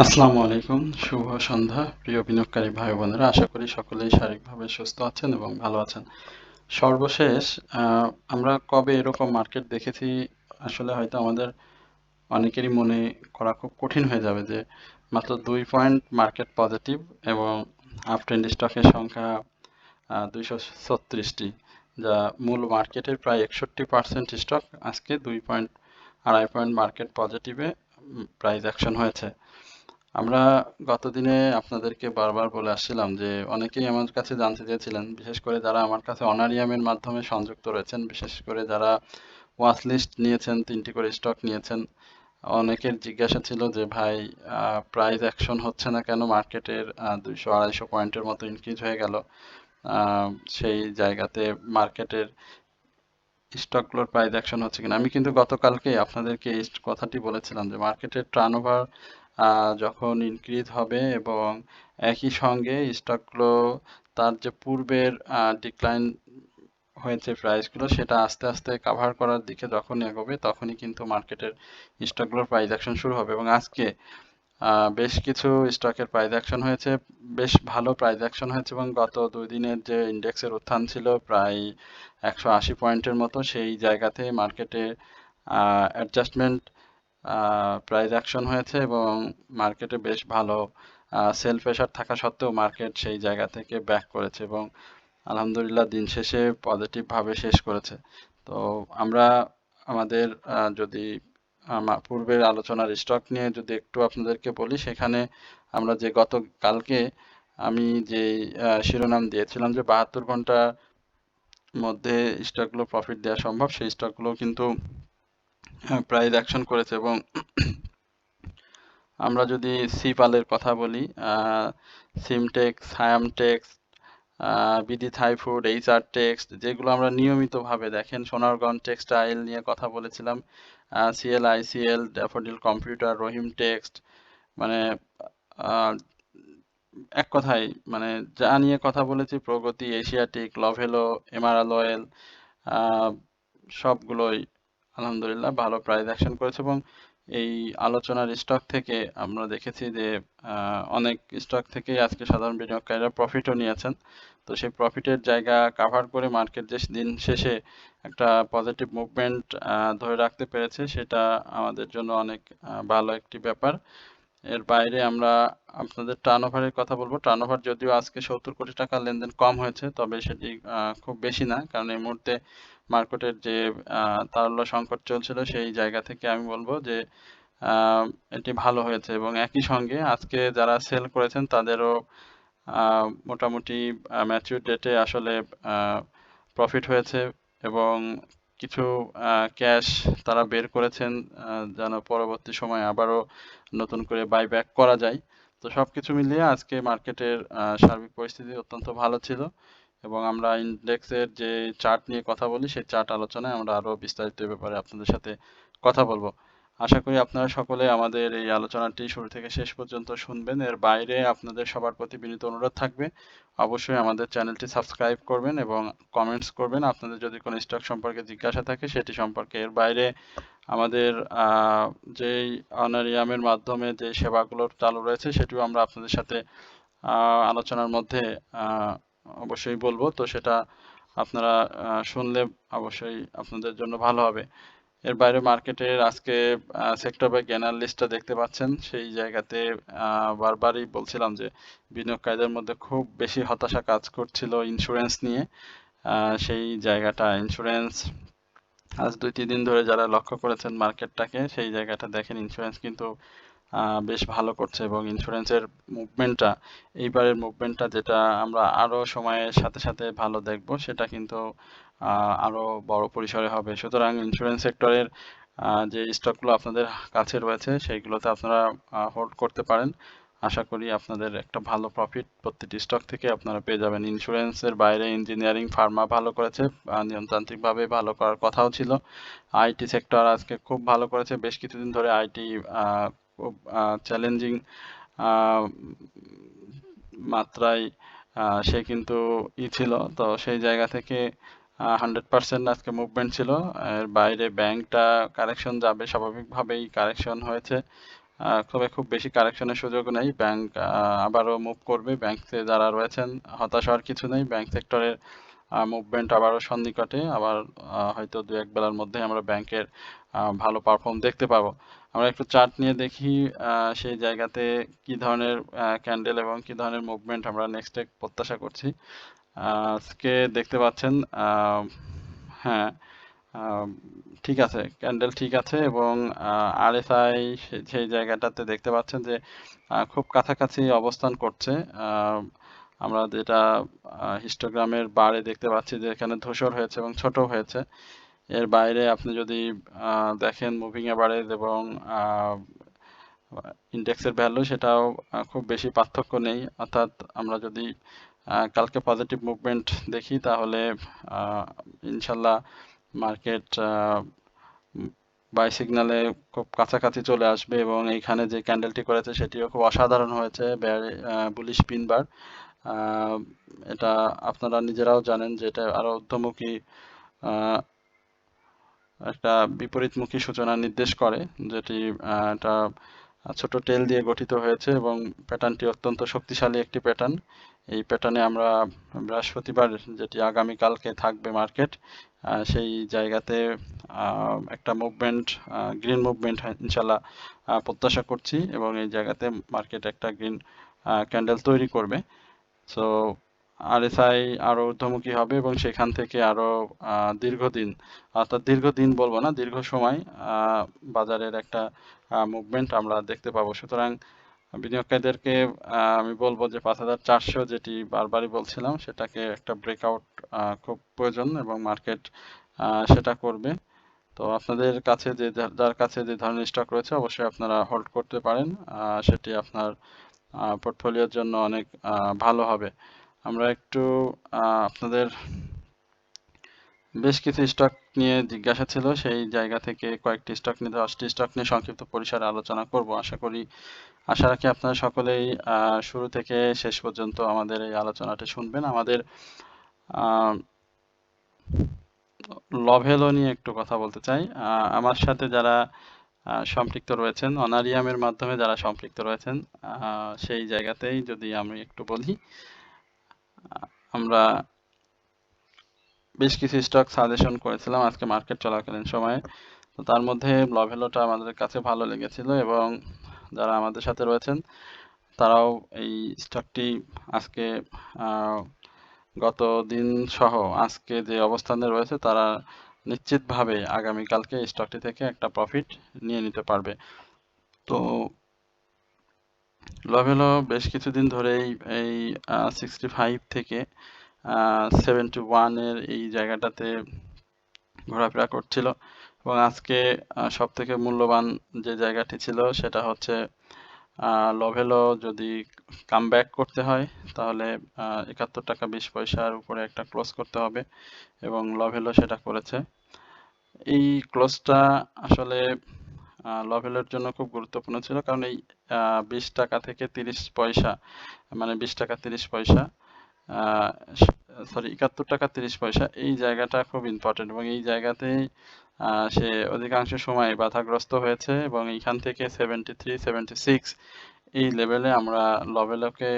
আসসালামু আলাইকুম, শুভ সন্ধ্যা প্রিয় বিনিয়োগকারী ভাই বোনেরা। আশা করি সকলেই শারীরিকভাবে সুস্থ আছেন এবং ভালো আছেন। সর্বশেষ আমরা কবে এরকম মার্কেট দেখেছি আসলে হয়তো আমাদের অনেকেরই মনে করা খুব কঠিন হয়ে যাবে যে মাত্র 2 পয়েন্ট মার্কেট পজিটিভ এবং আপ ট্রেন্ড স্টকের সংখ্যা 236টি, যা মূল মার্কেটের প্রায় 61% স্টক আজকে 2.2.5 পয়েন্ট মার্কেট পজিটিভে প্রাইস অ্যাকশন হয়েছে। আমরা গতদিনে আপনাদেরকে বারবার বলে আসছিলাম যে অনেকেই আমার কাছে জানতে চেয়েছিলেন, বিশেষ করে যারা আমার কাছে অনারিয়ামের মাধ্যমে সংযুক্ত রয়েছেন, বিশেষ করে যারা ওয়াচ লিস্ট নিয়েছেন, 3টি করে স্টক নিয়েছেন। অনেকের জিজ্ঞাসা ছিল যে ভাই, প্রাইস অ্যাকশন হচ্ছে না কেন? মার্কেটের 200-250 পয়েন্টের মতো ইনক্রিজ হয়ে গেল। সেই জায়গাতে মার্কেটের স্টকগুলোর প্রাইস অ্যাকশন হচ্ছে কিনা। আমি কিন্তু গতকালকে আপনাদেরকে এই কথাটি বলেছিলাম যে মার্কেটের টার্নওভার যখন ইনক্রিজ হবে এবং একই সঙ্গে স্টকগুলো তার যে পূর্বের ডিক্লাইন হয়েছে প্রাইসগুলো সেটা আস্তে আস্তে কাভার করার দিকে যখন এগোবে, তখনই কিন্তু মার্কেটের স্টকগুলোর প্রাইস অ্যাকশন শুরু হবে। এবং আজকে বেশ কিছু স্টকের প্রাইস অ্যাকশন হয়েছে, বেশ ভালো প্রাইস অ্যাকশন হয়েছে, এবং গত 2 দিনের যে ইন্ডেক্সের উত্থান ছিল প্রায় 180 পয়েন্টের মতো, সেই জায়গাতে মার্কেটে অ্যাডজাস্টমেন্ট প্রাইস অ্যাকশন হয়েছে এবং মার্কেটে বেশ ভালো সেল প্রেশার থাকা সত্ত্বেও মার্কেট সেই জায়গা থেকে ব্যাক করেছে এবং আলহামদুলিল্লাহ দিন শেষে পজিটিভভাবে শেষ করেছে। তো আমরা আমাদের যদি পূর্বের আলোচনার স্টক নিয়ে যদি একটু আপনাদেরকে বলি, সেখানে আমরা যে গতকালকে আমি যে শিরোনাম দিয়েছিলাম যে 72 ঘন্টার মধ্যে স্টকগুলো প্রফিট দেওয়া সম্ভব, সেই স্টকগুলো কিন্তু প্রাইস অ্যাকশন করেছে। এবং আমরা যদি সিপালের কথা বলি, সিমটেক্স, হায়ামটেক্স, BD Thai food, HR text, যেগুলো আমরা নিয়মিতভাবে দেখেন, সোনারগঞ্জ টেক্সটাইল নিয়ে কথা বলেছিলাম, CL ICL, Daffodil computer, Rahim text, মানে আহ, এক কথায় মানে যা নিয়ে কথা বলেছি, প্রগতি, এশিয়াটিক, লভেলো, এমারাল অয়েল, আহ, সবগুলোই আলহামদুলিল্লাহ ভালো প্রাইস অ্যাকশন করেছে। এবং এই আলোচনার স্টক থেকে আমরা দেখেছি যে অনেক স্টক থেকেই আজকে সাধারণ বিনিয়োগকারীরা প্রফিটও নিয়েছেন। তো সেই প্রফিটের জায়গা কাভার করে মার্কেট যে দিন শেষে একটা পজিটিভ মুভমেন্ট ধরে রাখতে পেরেছে, সেটা আমাদের জন্য অনেক ভালো একটি ব্যাপার। এর বাইরে আমরা আপনাদের টার্নওভারের কথা বলবো। টার্নওভার যদিও আজকে 70 কোটি টাকা লেনদেন কম হয়েছে, তবে সেটি খুব বেশি না, কারণ এই মুহূর্তে মার্কেটের যে তারল্য সংকট চলছিল, সেই জায়গা থেকে আমি বলবো যে এটি ভালো হয়েছে। এবং একই সঙ্গে আজকে যারা সেল করেছেন তাদেরও মোটামুটি ম্যাচিউর ডেটে আসলে প্রফিট হয়েছে এবং কিছু ক্যাশ তারা বের করেছেন, যেন পরবর্তী সময়ে আবারও নতুন করে বাইব্যাক করা যায়। তো সবকিছু মিলিয়ে আজকে মার্কেটের সার্বিক পরিস্থিতি অত্যন্ত ভালো ছিল। এবং আমরা ইন্ডেক্সের যে চার্ট নিয়ে কথা বলি, সেই চার্ট আলোচনায় আমরা আরো বিস্তারিত এ ব্যাপারে আপনাদের সাথে কথা বলবো। আশা করি আপনারা সকলে আমাদের এই আলোচনাটি শুরু থেকে শেষ পর্যন্ত শুনবেন। এর বাইরে আপনাদের সবার প্রতি বিনীত অনুরোধ থাকবে, অবশ্যই আমাদের চ্যানেলটি সাবস্ক্রাইব করবেন এবং কমেন্টস করবেন আপনাদের যদি কোনো স্টক সম্পর্কে জিজ্ঞাসা থাকে সেটি সম্পর্কে। এর বাইরে আমাদের যেই অনারিয়ামের মাধ্যমে যে সেবাগুলো চালু রয়েছে, সেটিও আমরা আপনাদের সাথে আলোচনার মধ্যে অবশ্যই বলবো। তো সেটা আপনারা শুনলে অবশ্যই আপনাদের জন্য ভালো হবে। এর বাইরে মার্কেটের আজকে সেক্টর বাই জ্ঞানার লিস্টটা দেখতে পাচ্ছেন, সেই জায়গাতে বারবারই বলছিলাম যে বিনিয়োগকারীদের মধ্যে খুব বেশি হতাশা কাজ করছিল ইন্স্যুরেন্স নিয়ে। সেই জায়গাটা ইন্স্যুরেন্স আজ 2-3 দিন ধরে যারা লক্ষ্য করেছেন মার্কেটটাকে, সেই জায়গাটা দেখেন ইন্স্যুরেন্স কিন্তু বেশ ভালো করছে। এবং ইন্স্যুরেন্সের মুভমেন্টটা, এইবারের মুভমেন্টটা যেটা আমরা আরো সময়ের সাথে সাথে ভালো দেখব, সেটা কিন্তু আরো বড় পরিসরে হবে। সুতরাং ইন্স্যুরেন্স সেক্টরের যে স্টকগুলো আপনাদের কাছে রয়েছে সেইগুলোতে আপনারা হোল্ড করতে পারেন। আশা করি আপনাদের একটা ভালো প্রফিট প্রতিটি স্টক থেকে আপনারা পেয়ে যাবেন। ইন্স্যুরেন্সের বাইরে ইঞ্জিনিয়ারিং, ফার্মা ভালো করেছে, নিয়মতান্ত্রিকভাবে ভালো করার কথাও ছিল। আইটি সেক্টর আজকে খুব ভালো করেছে, বেশ কিছুদিন ধরে আইটি খুব চ্যালেঞ্জিং মাত্রায় সে কিন্তু ছিল। তো সেই জায়গা থেকে 100% আজকে মুভমেন্ট ছিল। এর বাইরে ব্যাংকটা কারেকশন যাবে, স্বাভাবিকভাবেই কারেকশন হয়েছে। খুব বেশি কারেকশনের সুযোগ নেই। ব্যাংক আবারও মুভ করবে। ব্যাংকে যারা রয়েছেন হতাশ হওয়ার কিছু নেই। ব্যাংক সেক্টরের মুভমেন্ট আবারও সন্নিকটে। আবার হয়তো 2-1 বেলার মধ্যে আমরা ব্যাংকের ভালো পারফর্ম দেখতে পাবো। আমরা একটু চার্ট নিয়ে দেখি সেই জায়গাতে কি ধরনের ক্যান্ডেল এবং কি ধরনের মুভমেন্ট আমরা নেক্সটে প্রত্যাশা করছি। আজকে দেখতে পাচ্ছেন হ্যাঁ, আম, ঠিক আছে, ক্যান্ডেল ঠিক আছে এবং আরএসআই সেই জায়গাটাতে দেখতে পাচ্ছেন যে খুব কাছাকাছি অবস্থান করছে। আমরা যেটা হিস্টোগ্রামের বারে দেখতে পাচ্ছি যে এখানে ধূসর হয়েছে এবং ছোট হয়েছে। এর বাইরে আপনি যদি দেখেন মুভিং এভারেজ এবং ইন্ডেক্সের ভ্যালু, সেটাও খুব বেশি পার্থক্য নেই। অর্থাৎ আমরা যদি কালকে পজিটিভ মুভমেন্ট দেখি তাহলে ইনশাল্লাহ মার্কেট বাই সিগনালে খুব কাছাকাছি চলে আসবে এবং এইখানে যে ক্যান্ডেলটি করেছে সেটিও খুব অসাধারণ হয়েছে, বুলিশ পিন বার। এটা আপনারা নিজেরাও জানেন যে এটা আরো ঊর্ধ্বমুখী একটা বিপরীতমুখী সূচনা নির্দেশ করে, যেটি এটা ছোট টেল দিয়ে গঠিত হয়েছে এবং প্যাটার্নটি অত্যন্ত শক্তিশালী একটি প্যাটার্ন। এই প্যাটার্নে আমরা বৃহস্পতিবার, যেটি আগামীকালকে থাকবে মার্কেট, সেই জায়গাতে একটা মুভমেন্ট, গ্রিন মুভমেন্ট ইনশাল্লাহ প্রত্যাশা করছি এবং এই জায়গাতে মার্কেট একটা গ্রিন ক্যান্ডেল তৈরি করবে। সো আরএসআই আরো ঊর্ধ্বমুখী হবে এবং সেখান থেকে আরো দীর্ঘদিন, অর্থাৎ দীর্ঘদিন বলবো না, দীর্ঘ সময় বাজারের একটা মুভমেন্ট আমরা দেখতে পাবো। সুতরাং বিনিয়োগকারীদেরকে আমি বলবো যে 5400, যেটি বারবারই বলছিলাম, সেটাকে একটা ব্রেকআউট খুব প্রয়োজন এবং মার্কেট সেটা করবে। তো আপনাদের কাছে যার কাছে যে ধরনের স্টক রয়েছে অবশ্যই আপনারা হোল্ড করতে পারেন, সেটি আপনার পোর্টফোলিওর জন্য অনেক ভালো হবে। আমরা একটু আপনাদের বেশ কিছু স্টক নিয়ে জিজ্ঞাসা ছিল, সেই জায়গা থেকে কয়েকটি স্টক নিয়ে 10টি স্টক নিয়ে সংক্ষিপ্ত পরিসরে আলোচনা করব। আশা রাখি আপনারা সকলেই শুরু থেকে শেষ পর্যন্ত আমাদের এই আলোচনাটি শুনবেন। আমাদের লভেলো নিয়ে একটু কথা বলতে চাই। আমার সাথে যারা সম্পৃক্ত রয়েছেন, অনারিয়ামের মাধ্যমে যারা সম্পৃক্ত রয়েছেন, সেই জায়গাতেই যদি আমি একটু বলি, আমরা বেশ কিছু স্টক সাজেশন করেছিলাম আজকে মার্কেট চলাকালীন সময়ে। তো তার মধ্যে লভেলোটা আমাদের কাছে ভালো লেগেছিল এবং যারা আমাদের সাথে রয়েছেন তারাও এই স্টকটি আজকে গত দিন সহ আজকে যে অবস্থানে রয়েছে তারা নিশ্চিতভাবে আগামীকালকে স্টকটি থেকে একটা প্রফিট নিয়ে নিতে পারবে। তো লভেলো বেশ কিছুদিন ধরেই এই 65 থেকে 71 এর এই জায়গাটাতে ঘোরাফেরা করছিল এবং আজকে সব থেকে মূল্যবান যে জায়গাটি ছিল সেটা হচ্ছে লভেলো যদি কামব্যাক করতে হয় তাহলে 71 টাকা 20 পয়সার উপরে একটা ক্লোজ করতে হবে এবং লভেলো সেটা করেছে। এই ক্লোজটা আসলে লভেলের জন্য খুব গুরুত্বপূর্ণ ছিল, কারণ এই 20 টাকা থেকে 30 পয়সা, মানে 20 টাকা 30 পয়সা, সরি 71 টাকা 30 পয়সা, এই জায়গাটা খুব ইম্পর্টেন্ট এবং এই জায়গাতেই সে অধিকাংশ সময় বাধাগ্রস্ত হয়েছে এবং এইখান থেকে 73 76 এই লেভেলে আমরা লভেলোকে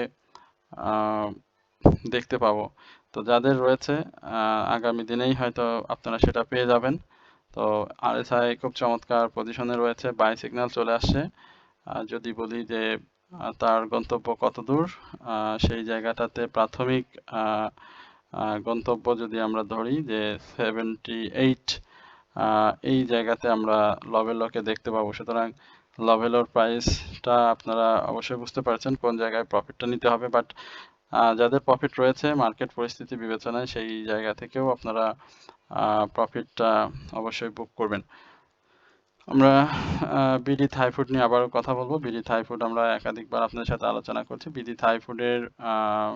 দেখতে পাবো। তো যাদের রয়েছে আগামী দিনেই হয়তো আপনারা সেটা পেয়ে যাবেন। তো আরএসআই খুব চমৎকার পজিশনে রয়েছে, বাই সিগন্যাল চলে আসছে। যদি বলি যে তার গন্তব্য কত দূর, সেই জায়গাটাতে প্রাথমিক গন্তব্য যদি আমরা ধরি যে 78, এই জায়গাতে আমরা লভেলোকে দেখতে পাবো। সুতরাং লভেলোর প্রাইসটা আপনারা অবশ্যই বুঝতে পারছেন কোন জায়গায় প্রফিটটা নিতে হবে, বাট যাদের প্রফিট রয়েছে মার্কেট পরিস্থিতি বিবেচনায় সেই জায়গা থেকেও আপনারা প্রফিটটা অবশ্যই বুক করবেন। আমরা বিডি থাই ফুড নিয়ে আবারও কথা বলবো। বিডি থাই ফুড আমরা একাধিকবার আপনাদের সাথে আলোচনা করছি। বিডি থাই ফুডের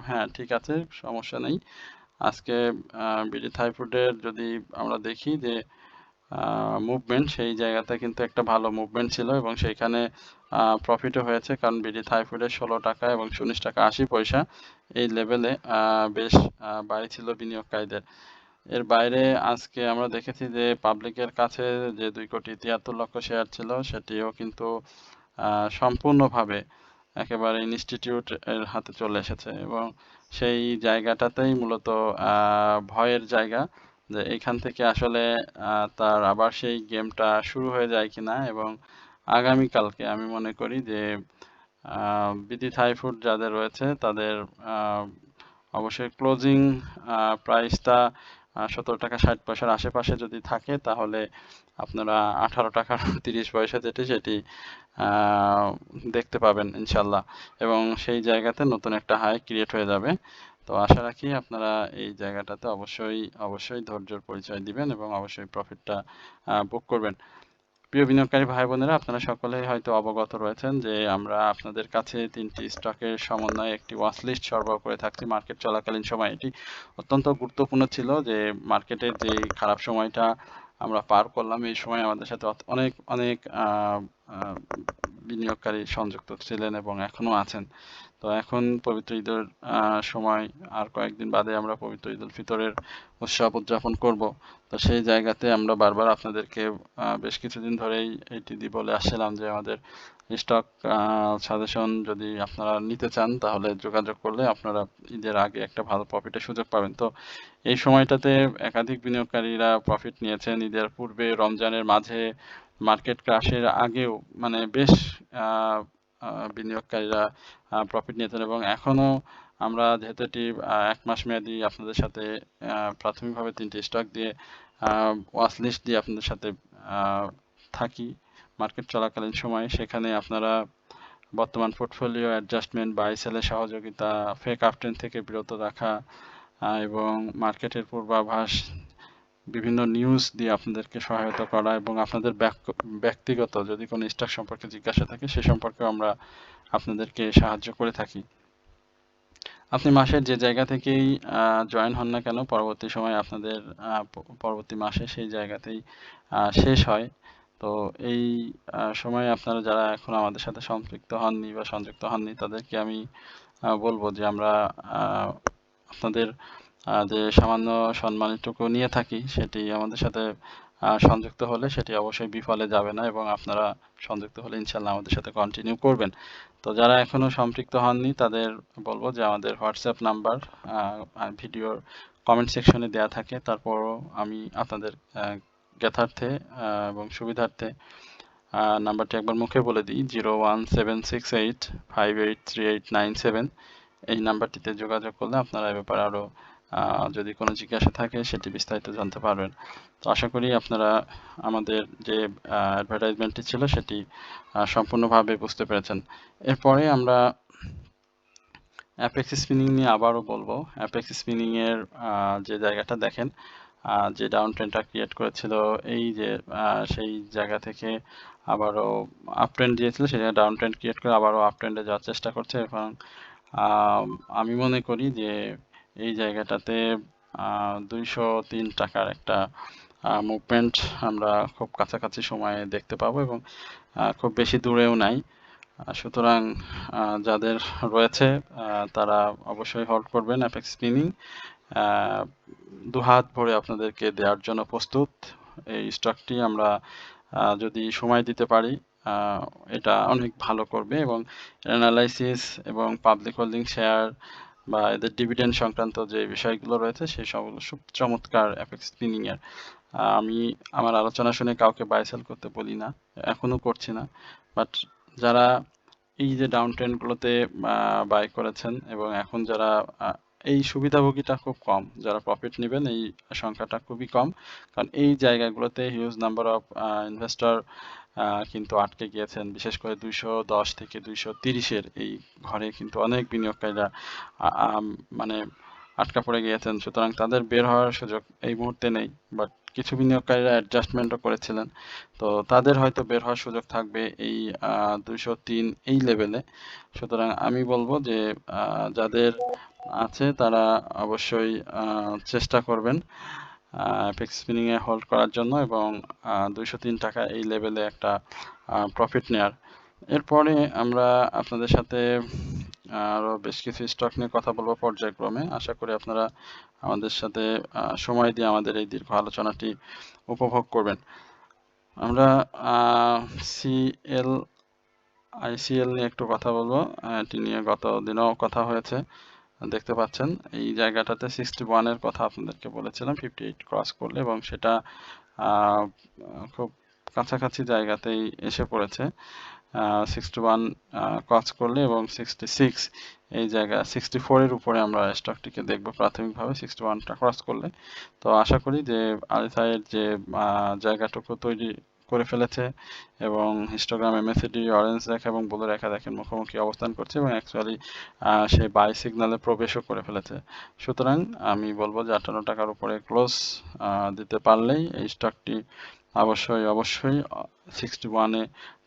হ্যাঁ ঠিক আছে, সমস্যা নেই। আজকে বিডি থাই ফুডের যদি আমরা দেখি যে মুভমেন্ট, সেই জায়গাতে কিন্তু একটা ভালো মুভমেন্ট ছিল এবং সেইখানে প্রফিটও হয়েছে, কারণ বিডি থাই ফুডের 16 টাকা এবং 19 টাকা 80 পয়সা এই লেভেলে বেশ বাড়ি ছিল বিনিয়োগকারীদের। এর বাইরে আজকে আমরা দেখেছি যে পাবলিকের কাছে যে 2,73,00,000 শেয়ার ছিল সেটিও কিন্তু সম্পূর্ণভাবে একেবারে ইনস্টিটিউট এর হাতে চলে এসেছে এবং সেই জায়গাটাতেই মূলত ভয়ের জায়গা যে এখান থেকে আসলে তার আবার সেই গেমটা শুরু হয়ে যায় কিনা। এবং আগামীকালকে আমি মনে করি যে বিডি থাই ফুড যাদের রয়েছে তাদের অবশ্যই ক্লোজিং প্রাইসটা 17 টাকা 60 পয়সার আশেপাশে যদি থাকে তাহলে আপনারা 18 টাকার 30 পয়সা যেটি সেটি দেখতে পাবেন ইনশাল্লাহ, এবং সেই জায়গাতে নতুন একটা হাই ক্রিয়েট হয়ে যাবে। তো আশা রাখি আপনারা এই জায়গাটাতে অবশ্যই ধৈর্যের পরিচয় দিবেন এবং অবশ্যই প্রফিটটা বুক করবেন। প্রিয় বিনিয়োগকারী ভাই বোনেরা, আপনারা সকলেই হয়তো অবগত রয়েছেন যে আমরা আপনাদের কাছে 3টি স্টকের সমন্বয়ে একটি ওয়াচ লিস্ট সরবরাহ করে থাকছি মার্কেট চলাকালীন সময়। এটি অত্যন্ত গুরুত্বপূর্ণ ছিল যে মার্কেটের যে খারাপ সময়টা আমরা পার করলাম এই সময় আমাদের সাথে অনেক অনেক বিনিয়োগকারী সংযুক্ত ছিলেন এবং এখনো আছেন। তো এখন পবিত্র ঈদের সময় আর কয়েকদিন বাদে আমরা পবিত্র ঈদুল ফিতরের উৎসব উদযাপন করব। তো সেই জায়গাতে আমরা বারবার আপনাদেরকে বেশ কিছুদিন ধরেই এটি বলে আসছিলাম যে আমাদের স্টক সাজেশন যদি আপনারা নিতে চান তাহলে যোগাযোগ করলে আপনারা ঈদের আগে একটা ভালো প্রফিটের সুযোগ পাবেন। তো এই সময়টাতে একাধিক বিনিয়োগকারীরা প্রফিট নিয়েছেন। ঈদের পূর্বে, রমজানের মাঝে, মার্কেট ক্রাশের আগেও মানে বেশ বিনিয়োগকারীরা প্রফিট নিয়েছেন এবং এখনো আমরা যেহেতু এটি 1 মাস মেয়াদি আপনাদের সাথে প্রাথমিকভাবে 3টি স্টক দিয়ে ওয়াচ লিস্ট দিয়ে আপনাদের সাথে থাকি মার্কেট চলাকালীন সময়, সেখানে আপনারা বর্তমান পোর্টফোলিও অ্যাডজাস্টমেন্ট, বাই সেলের সহযোগিতা, ফেক আপট্রেন্ড থেকে বিরত রাখা এবং মার্কেটের পূর্বাভাস, বিভিন্ন নিউজ দিয়ে আপনাদেরকে সহায়তা করা এবং আপনাদের ব্যক্তিগত যদি কোনো স্টক সম্পর্কে জিজ্ঞাসা থাকে সে সম্পর্কেও আমরা আপনাদেরকে সাহায্য করে থাকি। আপনি মাসের যে জায়গা থেকেই জয়েন হন না কেন, পরবর্তী সময় আপনাদের পরবর্তী মাসে সেই জায়গাতেই শেষ হয়। তো এই সময়ে আপনারা যারা এখন আমাদের সাথে সম্পৃক্ত হননি বা সংযুক্ত হননি তাদেরকে আমি বলবো যে আমরা আপনাদের যে সামান্য সম্মানটুকু নিয়ে থাকি সেটি আমাদের সাথে সংযুক্ত হলে সেটি অবশ্যই বিফলে যাবে না এবং আপনারা সংযুক্ত হলে ইনশাল্লাহ আমাদের সাথে কন্টিনিউ করবেন। তো যারা এখনো সম্পৃক্ত হননি তাদের বলবো যে আমাদের হোয়াটসঅ্যাপ নাম্বার ভিডিওর কমেন্ট সেকশনে দেয়া থাকে। তারপরও আমি আপনাদের জ্ঞাতার্থে এবং সুবিধার্থে নাম্বারটি একবার মুখে বলে দিই, 01768583897। এই নাম্বারটিতে যোগাযোগ করলে আপনারা এ ব্যাপারে আরও যদি কোনো জিজ্ঞাসা থাকে সেটি বিস্তারিত জানতে পারবেন। তো আশা করি আপনারা আমাদের যে অ্যাডভার্টাইজমেন্টটি ছিল সেটি সম্পূর্ণভাবে বুঝতে পেরেছেন। এরপরে আমরা অ্যাপেক্স স্পিনিং নিয়ে আবারও বলবো। অ্যাপেক্স স্পিনিং এর যে জায়গাটা দেখেন, যে ডাউন ট্রেন্ডটা ক্রিয়েট করেছিল এই যে সেই জায়গা থেকে আবারও আপ ট্রেন্ড দিয়েছিল, সেই জায়গায় ডাউন ট্রেন্ড ক্রিয়েট করে আবারও আপ ট্রেন্ডে যাওয়ার চেষ্টা করছে এবং আমি মনে করি যে এই জায়গাটাতে 203 টাকার একটা মুভমেন্ট আমরা খুব কাছাকাছি সময়ে দেখতে পাবো এবং খুব বেশি দূরেও নাই। সুতরাং যাদের রয়েছে তারা অবশ্যই হোল্ড করবেন অ্যাপেক্স স্পিনিং। দুহাত ভরে আপনাদেরকে দেওয়ার জন্য প্রস্তুত। এই স্টকটি আমরা যদি সময় দিতে পারি এটা অনেক ভালো করবে এবং অ্যানালাইসিস এবং পাবলিক হোল্ডিং শেয়ার বা এদের ডিভিডেন্ড সংক্রান্ত যে বিষয়গুলো রয়েছে সেই সবগুলো খুব চমৎকার অ্যাপেক্স স্পিনিং এর। আমি আমার আলোচনা শুনে কাউকে বাই সেল করতে বলি না, এখনো করছি না, বাট যারা এই যে ডাউন ট্রেন্ডগুলোতে বাই করেছেন এবং এখন যারা এই সুবিধাভোগীটা খুব কম, যারা প্রফিট নেবেন এই সংখ্যাটা খুবই কম, কারণ এই জায়গাগুলোতে হিউজ নাম্বার অফ ইনভেস্টর কিন্তু আটকে গিয়েছেন। বিশেষ করে 210 থেকে 230-এর এই ঘরে কিন্তু অনেক বিনিয়োগকারীরা মানে আটকা পড়ে গিয়েছেন। সুতরাং তাদের বের হওয়ার সুযোগ এই মুহূর্তে নেই, বাট কিছু বিনিয়োগকারীরা অ্যাডজাস্টমেন্টও করেছিলেন, তো তাদের হয়তো বের হওয়ার সুযোগ থাকবে এই 203 এই লেভেলে। সুতরাং আমি বলবো যে যাদের আছে তারা অবশ্যই চেষ্টা করবেন অ্যাপেক্স স্পিনিং এ হোল্ড করার জন্য এবং 203 টাকা এই লেভেলে একটা প্রফিট নেয়ার। এরপরে আমরা আপনাদের সাথে আরও বেশ কিছু স্টক নিয়ে কথা বলবো পর্যায়ক্রমে। আশা করি আপনারা আমাদের সাথে সময় দিয়ে আমাদের এই দীর্ঘ আলোচনাটি উপভোগ করবেন। আমরা আইসিএল নিয়ে একটু কথা বলবো। এটি নিয়ে গত দিনও কথা হয়েছে, দেখতে পাচ্ছেন এই জায়গাটাতে 61 এর কথা আপনাদেরকে বলেছিলাম 58 ক্রস করলে, এবং সেটা খুব কাছাকাছি জায়গাতেই এসে পড়েছে। 61 ক্রস করলে এবং 66 এই জায়গা 64 এর উপরে আমরা স্টকটিকে দেখব প্রাথমিকভাবে 61টা ক্রস করলে। তো আশা করি যে আরএসআই এর যে জায়গাটুকু তৈরি করে ফেলেছে এবং হিস্টোগ্রাম এমএসিডি অরেঞ্জ রেখা এবং ব্লু রেখা দেখেন মুখোমুখি অবস্থান করছে এবং অ্যাকচুয়ালি সে বাই সিগন্যালে প্রবেশও করে ফেলেছে। সুতরাং আমি বলবো যে 58 টাকার উপরে ক্লোজ দিতে পারলেই এই স্টকটি অবশ্যই 61-এ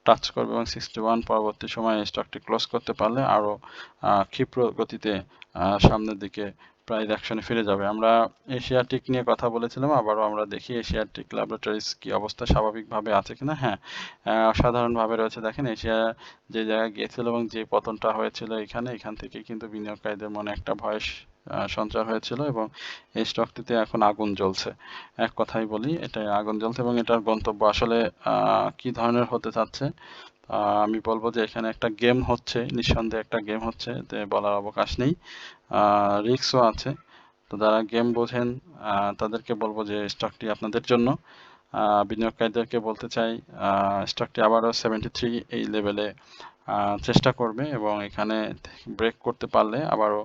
টাচ করবে এবং 61 পরবর্তী সময়ে স্টকটি ক্লোজ করতে পারলে আরও ক্ষিপ্র গতিতে সামনের দিকে প্রাইস অ্যাকশনে ফিরে যাবে। আমরা এশিয়াটিক নিয়ে কথা বলেছিলাম, আবারও আমরা দেখি এশিয়াটিক ল্যাবরেটরিজ কি অবস্থা, স্বাভাবিকভাবে আছে কিনা। হ্যাঁ, অসাধারণভাবে রয়েছে। দেখেন এশিয়া যে জায়গায় গিয়েছিল এবং যে পতনটা হয়েছিল এখান থেকে কিন্তু বিনিয়োগকারীদের মনে একটা ভয় সঞ্চার হয়েছিল এবং এই স্টকটিতে এখন আগুন জ্বলছে। এক কথাই বলি, এটা আগুন জ্বলছে এবং এটার গন্তব্য আসলে কি ধরনের হতে চাচ্ছে। আমি বলবো যে এখানে একটা গেম হচ্ছে, নিঃসন্দেহে একটা গেম হচ্ছে, যে বলার অবকাশ নেই। রিস্কও আছে। তো যারা গেম বোঝেন তাদেরকে বলবো যে স্টকটি আপনাদের জন্য। বিনিয়োগকারীদেরকে বলতে চাই স্টকটি আবারও 73 এই লেভেলে চেষ্টা করবে এবং এখানে ব্রেক করতে পারলে আবারও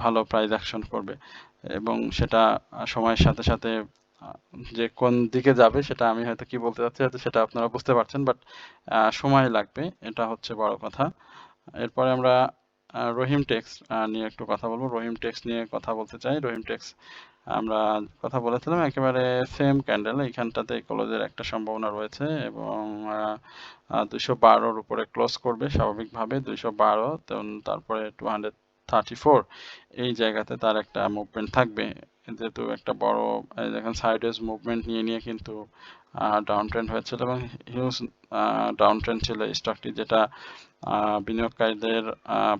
ভালো প্রাইস অ্যাকশন করবে এবং সেটা সময়ের সাথে সাথে যে কোন দিকে যাবে সেটা আমি হয়তো কি বলতে চাচ্ছি হয়তো সেটা আপনারা বুঝতে পারছেন, বাট সময় লাগবে, এটা হচ্ছে বড় কথা। এরপরে আমরা রহিম টেক্স নিয়ে একটু কথা বলবো। রহিম টেক্স নিয়ে কথা বলতে চাই। রহিম টেক্স আমরা কথা বলেছিলাম একেবারে সেম ক্যান্ডেল, এইখানটাতে ক্লোজের একটা সম্ভাবনা রয়েছে এবং 212-র উপরে ক্লোজ করবে স্বাভাবিকভাবে। 212, তারপরে 234 এই জায়গাতে তার একটা মুভমেন্ট থাকবে, যেহেতু একটা বড় দেখেন সাইডওয়েজ মুভমেন্ট নিয়ে কিন্তু ডাউন ট্রেন্ড হয়েছিল এবং হিউজ ডাউন ট্রেন্ড ছিল স্টকটি, যেটা বিনিয়োগকারীদের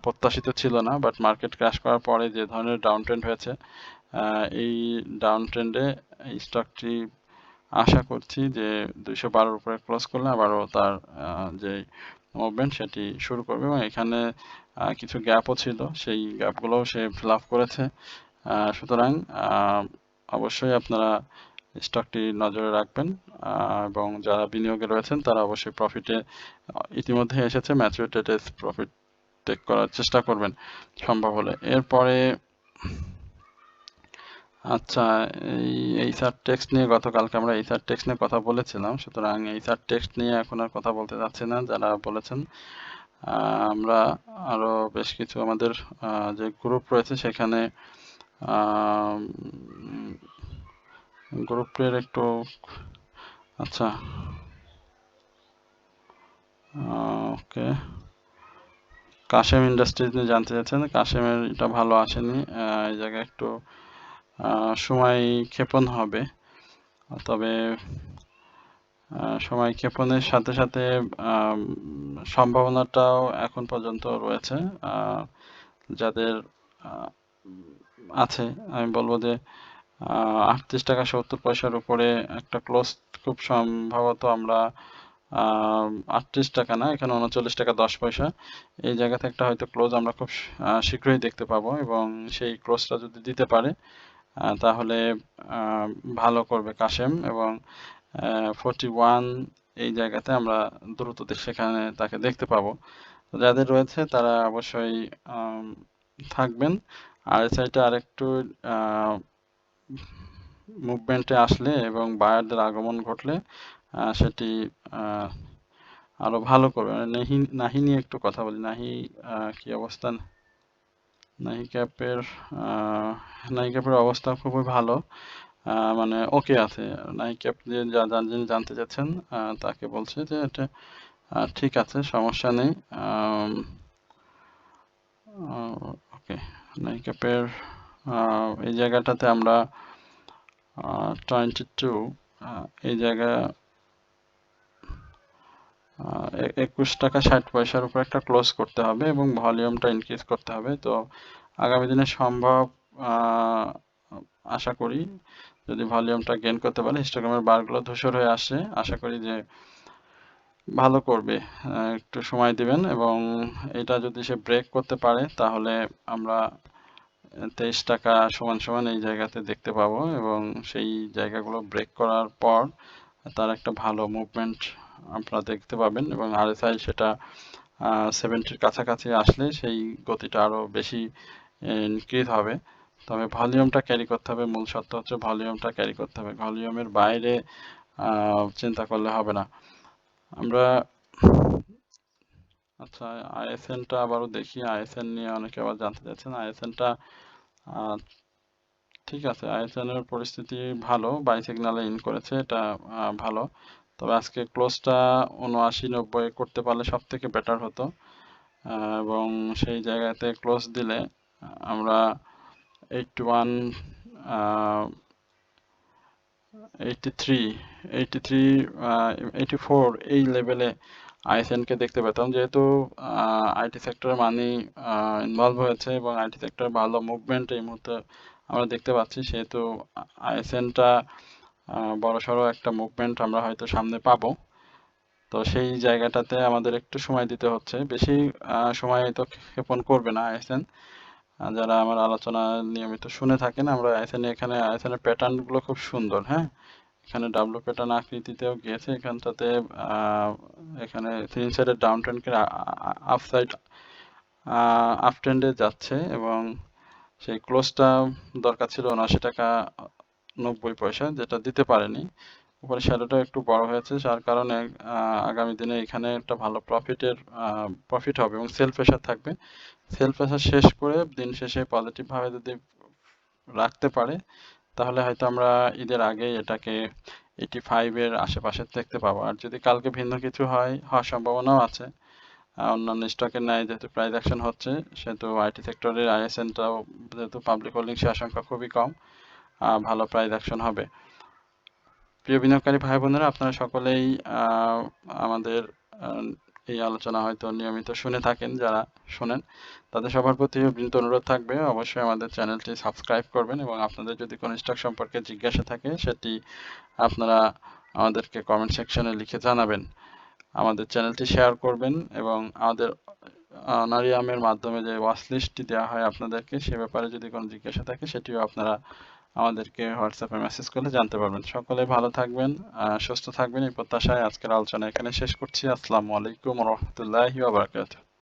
প্রত্যাশিত ছিল না, বাট মার্কেট ক্র্যাশ করার পরে যে ধরনের ডাউন ট্রেন্ড হয়েছে এই ডাউন ট্রেন্ডে এই স্টকটি আশা করছি যে 212-র উপরে ক্লোজ করলে আবারও তার যে মুভমেন্ট সেটি শুরু করবে এবং এখানে কিছু গ্যাপও ছিল, সেই গ্যাপগুলোও সে ফিল আপ করেছে। সুতরাং অবশ্যই আপনারা স্টকটি নজরে রাখবেন এবং যারা বিনিয়োগে রয়েছেন তারা অবশ্যই প্রফিটে ইতিমধ্যে এসেছে, ম্যাচুরিটিতে প্রফিট টেক করার চেষ্টা করবেন সম্ভব হলে। এরপরে আচ্ছা, এইচআর টেক্সট নিয়ে গতকালকে আমরা এইচআর টেক্সট নিয়ে কথা বলেছিলাম, সুতরাং এইচআর টেক্সট নিয়ে এখন আর কথা বলতে যাচ্ছি না। যারা বলেছেন আমরা আরো বেশ কিছু আমাদের যে গ্রুপ রয়েছে সেখানে গ্রুপের একটু আচ্ছা ওকে, কাশেম ইন্ডাস্ট্রিজ নিয়ে জানতে চাচ্ছেন। কাশেমের এটা ভালো আসেনি, এই জায়গায় একটু সময় ক্ষেপণ হবে, তবে সময় ক্ষেপণের সাথে সাথে সম্ভাবনাটাও এখন পর্যন্ত রয়েছে। যাদের আছে আমি বলবো যে 38 টাকা 70 পয়সার উপরে একটা ক্লোজ খুব সম্ভবত আমরা 38 টাকা না, এখানে 39 টাকা 10 পয়সা এই জায়গাতে একটা হয়তো ক্লোজ আমরা খুব শীঘ্রই দেখতে পাবো এবং সেই ক্লোজটা যদি দিতে পারে তাহলে ভালো করবে কাশেম এবং 41 এই জায়গাতে আমরা দ্রুত সেখানে তাকে দেখতে পাবো। তো যাদের রয়েছে তারা অবশ্যই থাকবেন। আরএসআইটা আরেকটু মুভমেন্টে আসলে এবং বায়ারদের আগমন ঘটলে সেটি আরো ভালো করবে। নাহি নিয়ে একটু কথা বলি। নাহি কি অবস্থান? নাহি ক্যাপের অবস্থা খুবই ভালো, মানে ওকে আছে। নাহি ক্যাপ দিয়ে যিনি জানতে চাচ্ছেন তাকে বলছে যে এটা ঠিক আছে, সমস্যা নেই। ওকে, নাহি ক্যাপের এই জায়গাটাতে আমরা 22 এই জায়গা 21 টাকা 60 পয়সার উপর একটা ক্লোজ করতে হবে এবং ভলিউমটা ইনক্রিজ করতে হবে। তো আগামী দিনে সম্ভব আশা করি যদি ভলিউমটা গেইন করতে পারে, হিস্টোগ্রামের বারগুলো ধূসর হয়ে আসে, আশা করি যে ভালো করবে। একটু সময় দিবেন এবং এটা যদি সে ব্রেক করতে পারে তাহলে আমরা 23 টাকা সমান সমান এই জায়গাতে দেখতে পাবো এবং সেই জায়গাগুলো ব্রেক করার পর তার একটা ভালো মুভমেন্ট আপনারা দেখতে পাবেন এবং আরএসআই সেটা 70-র কাছাকাছি আসলে সেই গতিটা আরো বেশি ইনক্রিজ হবে। তবে ভলিউমটা ক্যারি করতে হবে, মূল সত্য হচ্ছে ভলিউমটা ক্যারি করতে হবে, ভলিউমের বাইরে চিন্তা করলে হবে না। আমরা আচ্ছা আইএসএনটা আবারও দেখি, আইএসএন নিয়ে অনেকে আবার জানতে চাচ্ছেন। আইএসএনটা ঠিক আছে, আইএসএন এর পরিস্থিতি ভালো, বাই সিগনালে ইন করেছে, এটা ভালো। তবে আজকে ক্লোজটা 79-90 করতে পারলে সব থেকে বেটার হতো এবং সেই জায়গাতে ক্লোজ দিলে আমরা 81 83 84 এই লেভেলে আইএসএন কে দেখতে পেতাম, যেহেতু আইটি সেক্টরে মানি ইনভলভ হয়েছে এবং আইটি সেক্টর ভালো মুভমেন্ট এই মুহূর্তে আমরা দেখতে পাচ্ছি, সেহেতু আইএসএনটা বড়সড় একটা মুভমেন্ট আমরা হয়তো সামনে পাবো। তো সেই জায়গাটাতে আমাদের একটু সময় দিতে হচ্ছে, বেশি সময় তো ক্ষেপণ করবে না আইএসএন। যারা আমার আলোচনা নিয়মিত শুনে থাকেন, আমরা আইএসএন এখানে আইএসএন এর প্যাটার্ন গুলো খুব সুন্দর, হ্যাঁ, এখানে ডাব্লু প্যাটার্ন আকৃতিতেও গিয়েছে, এখানটাতে এখানে 3 সাইডের ডাউন ট্রেন্ডকে আপ সাইড আপ ট্রেন্ডে যাচ্ছে এবং সেই ক্লোজটা দরকার ছিল 79 টাকা 90 পয়সা, যেটা দিতে পারেনি। উপরে শ্যাডোটা একটু বড় হয়েছে, যার কারণে আগামী দিনে এখানে একটা ভালো প্রফিট হবে এবং সেল প্রেশার থাকবে। সেল প্রেশার শেষ করে দিন শেষে পজিটিভ ভাবে যদি রাখতে পারে তাহলে হয়তো আমরা ঈদের আগে এটাকে 85 এর আশেপাশে দেখতে পাবো। আর যদি কালকে ভিন্ন কিছু হওয়ার সম্ভাবনাও আছে, অন্যান্য স্টকের ন্যায় যেহেতু প্রাইস অ্যাকশন হচ্ছে, সেহেতু আইটি সেক্টরের আইএসএনটাও যেহেতু পাবলিক হোল্ডিং সে আশঙ্কা খুবই কম, ভালো প্রাইস অ্যাকশন হবে। প্রিয় বিনিয়োগকারী ভাই বোনেরা, আপনারা সকলেই আমাদের এই আলোচনা হয়তো নিয়মিত শুনে থাকেন, যারা শোনেন তাদের সবার প্রতি বিনীত অনুরোধ থাকবে অবশ্যই আমাদের চ্যানেলটি সাবস্ক্রাইব করবেন এবং আপনাদের যদি কোনো স্টক সম্পর্কে জিজ্ঞাসা থাকে সেটি আপনারা আমাদেরকে কমেন্ট সেকশনে লিখে জানাবেন। আমাদের চ্যানেলটি শেয়ার করবেন এবং আমাদের অনারিয়ামের মাধ্যমে যে ওয়াচ লিস্টটি দেওয়া হয় আপনাদেরকে, সে ব্যাপারে যদি কোনো জিজ্ঞাসা থাকে সেটিও আপনারা আমাদেরকে হোয়াটসঅ্যাপে মেসেজ করলে জানতে পারবেন। সকলে ভালো থাকবেন, সুস্থ থাকবেন এই প্রত্যাশায় আজকের আলোচনা এখানে শেষ করছি। আসসালামু আলাইকুম ওয়া রাহমাতুল্লাহি ওয়া বারাকাতুহু।